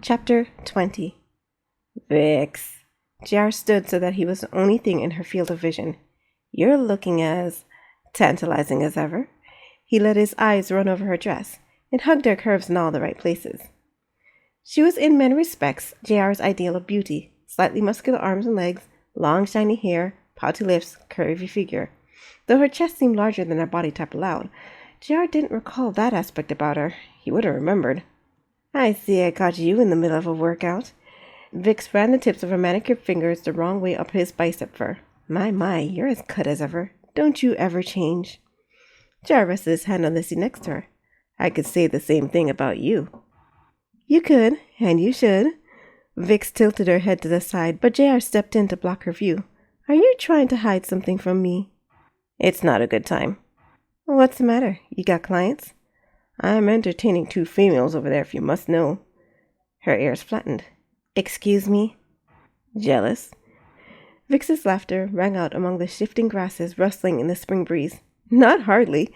Chapter 20. Vix. JR stood so that he was the only thing in her field of vision. You're looking as tantalizing as ever. He let his eyes run over her dress and hugged her curves in all the right places. She was in many respects JR's ideal of beauty. Slightly muscular arms and legs, long shiny hair, pouty lips, curvy figure. Though her chest seemed larger than her body type allowed, JR didn't recall that aspect about her. He would have remembered. I see I caught you in the middle of a workout. Vix ran the tips of her manicured fingers the wrong way up his bicep fur. My, you're as cut as ever. Don't you ever change. JR rested his hand on the seat next to her. I could say the same thing about you. You could, and you should. Vix tilted her head to the side, but JR stepped in to block her view. Are you trying to hide something from me? It's not a good time. What's the matter? You got clients? I'm entertaining 2 females over there, if you must know. Her ears flattened. Excuse me? Jealous? Vix's laughter rang out among the shifting grasses rustling in the spring breeze. Not hardly.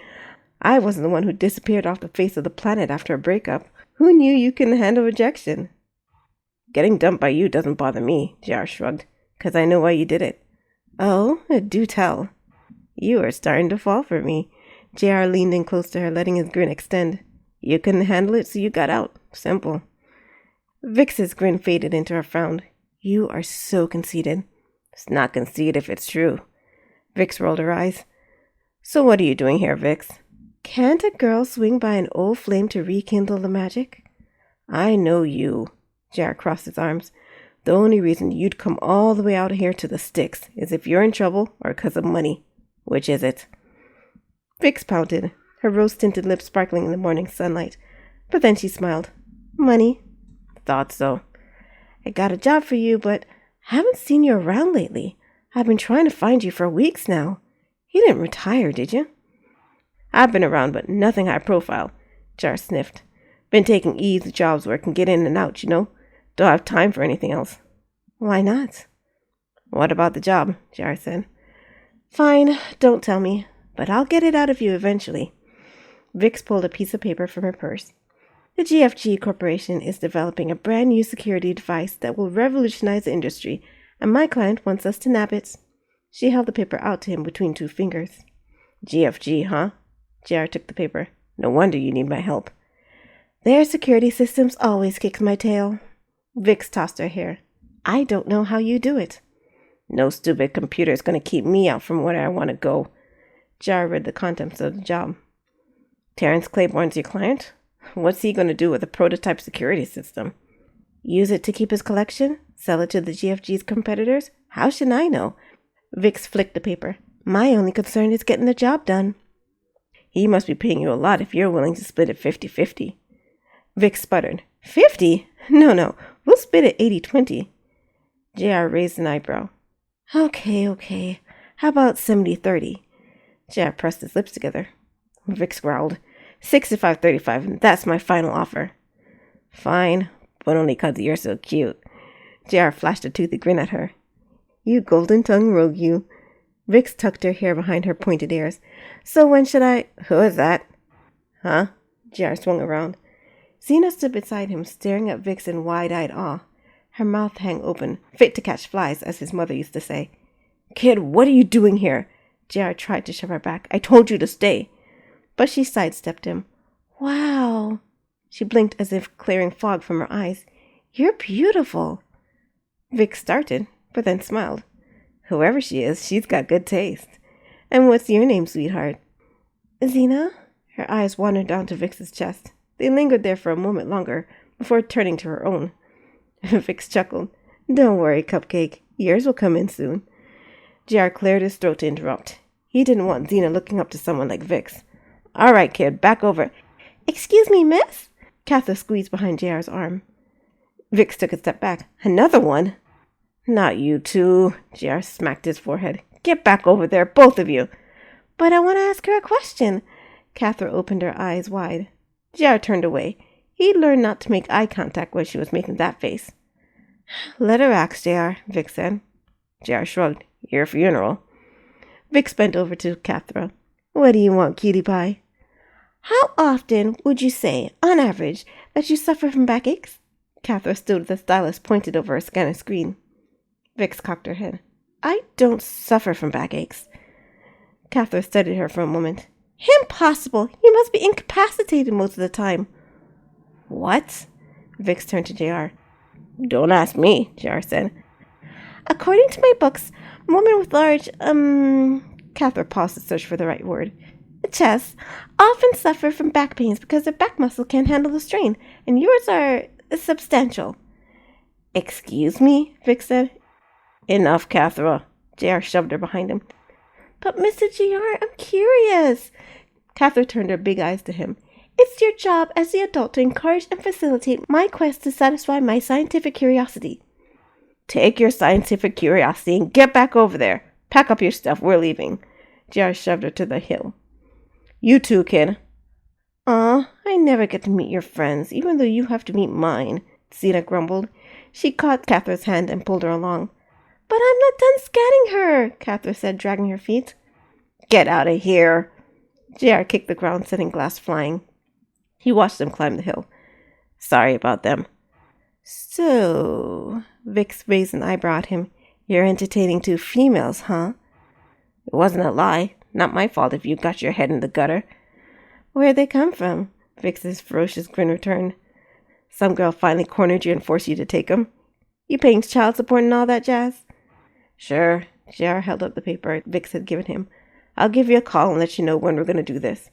I wasn't the one who disappeared off the face of the planet after a breakup. Who knew you couldn't handle rejection? Getting dumped by you doesn't bother me, JR shrugged, 'cause I know why you did it. Oh, do tell. You are starting to fall for me. JR leaned in close to her, letting his grin extend. You couldn't handle it, so you got out. Simple. Vix's grin faded into a frown. You are so conceited. It's not conceit if it's true. Vix rolled her eyes. So what are you doing here, Vix? Can't a girl swing by an old flame to rekindle the magic? I know you. JR crossed his arms. The only reason you'd come all the way out here to the sticks is if you're in trouble or 'cause of money. Which is it? Vix pouted, her rose-tinted lips sparkling in the morning sunlight. But then she smiled. Money. Thought so. I got a job for you, but haven't seen you around lately. I've been trying to find you for weeks now. You didn't retire, did you? I've been around, but nothing high profile. JR sniffed. Been taking easy jobs where I can get in and out, you know. Don't have time for anything else. Why not? What about the job? JR said. Fine, don't tell me. But I'll get it out of you eventually. Vix pulled a piece of paper from her purse. The GFG Corporation is developing a brand new security device that will revolutionize the industry, and my client wants us to nab it. She held the paper out to him between 2 fingers. GFG, huh? JR took the paper. No wonder you need my help. Their security systems always kicks my tail. Vix tossed her hair. I don't know how you do it. No stupid computer is going to keep me out from where I want to go. JR read the contents of the job. Terrence Claiborne's your client? What's he going to do with a prototype security system? Use it to keep his collection? Sell it to the GFG's competitors? How should I know? Vix flicked the paper. My only concern is getting the job done. He must be paying you a lot if you're willing to split it 50-50. Vix sputtered. 50? No. We'll split it 80-20. JR raised an eyebrow. Okay. How about 70-30? JR pressed his lips together. Vix growled. 65-35, and that's my final offer. Fine, but only 'cause you're so cute. JR flashed a toothy grin at her. You golden-tongued rogue, you. Vix tucked her hair behind her pointed ears. So when should I... Who is that? Huh? JR swung around. Xena stood beside him, staring at Vix in wide-eyed awe. Her mouth hung open, fit to catch flies, as his mother used to say. Kid, what are you doing here? JR tried to shove her back. I told you to stay. But she sidestepped him. Wow. She blinked as if clearing fog from her eyes. You're beautiful. Vix started, but then smiled. Whoever she is, she's got good taste. And what's your name, sweetheart? Xena? Her eyes wandered down to Vix's chest. They lingered there for a moment longer, before turning to her own. Vix chuckled. Don't worry, Cupcake. Yours will come in soon. JR cleared his throat to interrupt. He didn't want Xena looking up to someone like Vix. All right, kid, back over. Excuse me, miss? Catherine squeezed behind JR's arm. Vix took a step back. Another one? Not you two. JR smacked his forehead. Get back over there, both of you. But I want to ask her a question. Catherine opened her eyes wide. JR turned away. He'd learned not to make eye contact when she was making that face. Let her ask, JR, Vix said. JR shrugged. Your funeral. Vix bent over to Catherine. What do you want, cutie pie? How often would you say, on average, that you suffer from backaches? Catherine stood with the stylus pointed over her scanner screen. Vix cocked her head. I don't suffer from backaches. Catherine studied her for a moment. Impossible! You must be incapacitated most of the time. What? Vix turned to JR. Don't ask me, JR said. According to my books, women with large, Catherine paused to search for the right word, chests, often suffer from back pains because their back muscle can't handle the strain, and yours are substantial. Excuse me, Vix said. Enough, Catherine. JR shoved her behind him. But Mr. JR, I'm curious. Catherine turned her big eyes to him. It's your job as the adult to encourage and facilitate my quest to satisfy my scientific curiosity. Take your scientific curiosity and get back over there. Pack up your stuff. We're leaving. JR shoved her to the hill. You too, kid. Aw, I never get to meet your friends, even though you have to meet mine, Zena grumbled. She caught Catherine's hand and pulled her along. But I'm not done scanning her, Catherine said, dragging her feet. Get out of here. JR kicked the ground, sending glass flying. He watched them climb the hill. Sorry about them. So, Vix raised an eyebrow at him. You're entertaining 2 females, huh? It wasn't a lie. Not my fault if you got your head in the gutter. Where'd they come from? Vix's ferocious grin returned. Some girl finally cornered you and forced you to take 'em? You paying child support and all that jazz? Sure. JR held up the paper Vix had given him. I'll give you a call and let you know when we're going to do this.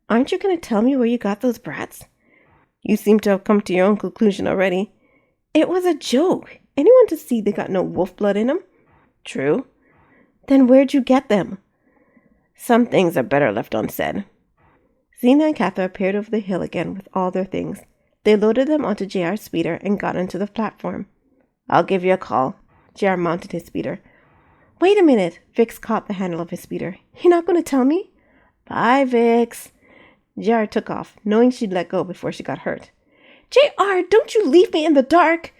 Aren't you going to tell me where you got those brats? You seem to have come to your own conclusion already. It was a joke. Anyone to see they got no wolf blood in 'em? True. Then where'd you get them? Some things are better left unsaid. Zena and Catherine appeared over the hill again with all their things. They loaded them onto JR's speeder and got onto the platform. I'll give you a call. JR mounted his speeder. Wait a minute. Vix caught the handle of his speeder. You're not going to tell me? Bye, Vix. JR took off, knowing she'd let go before she got hurt. JR, don't you leave me in the dark!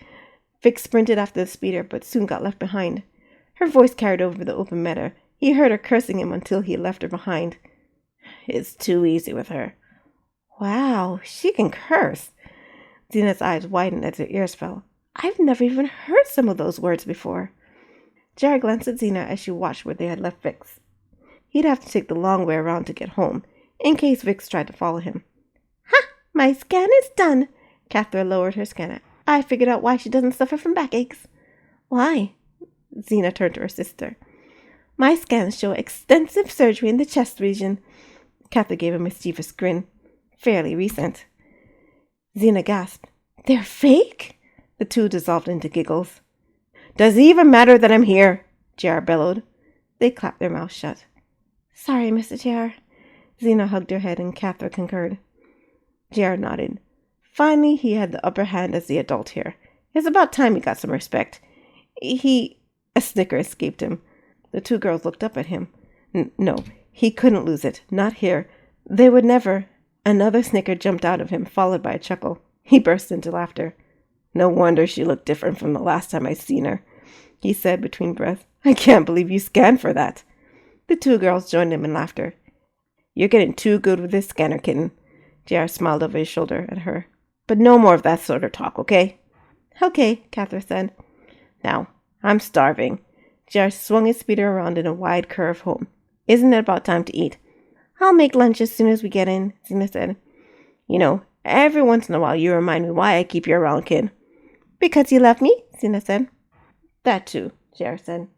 Vix sprinted after the speeder, but soon got left behind. Her voice carried over the open meadow. He heard her cursing him until he left her behind. It's too easy with her. Wow, she can curse. Zena's eyes widened as her ears fell. I've never even heard some of those words before. JR glanced at Zena as she watched where they had left Vix. He'd have to take the long way around to get home, in case Vix tried to follow him. Ha! My scan is done. Catherine lowered her scanner. I figured out why she doesn't suffer from backaches. Why? Zena turned to her sister. My scans show extensive surgery in the chest region. Catherine gave a mischievous grin. Fairly recent. Zena gasped. They're fake? The two dissolved into giggles. Does it even matter that I'm here? JR bellowed. They clapped their mouths shut. Sorry, Mr. JR. Zena hugged her head and Catherine concurred. JR nodded. Finally, he had the upper hand as the adult here. It's about time he got some respect. A snicker escaped him. The two girls looked up at him. No, he couldn't lose it. Not here. They would never. Another snicker jumped out of him, followed by a chuckle. He burst into laughter. No wonder she looked different from the last time I seen her, he said between breaths. I can't believe you scanned for that. The two girls joined him in laughter. You're getting too good with this scanner, kitten. JR smiled over his shoulder at her. But no more of that sort of talk, okay? Okay, Catherine said. Now, I'm starving. JR swung his speeder around in a wide curve home. Isn't it about time to eat? I'll make lunch as soon as we get in, Zena said. You know, every once in a while you remind me why I keep you around, kid. Because you love me, Zena said. That too, JR said.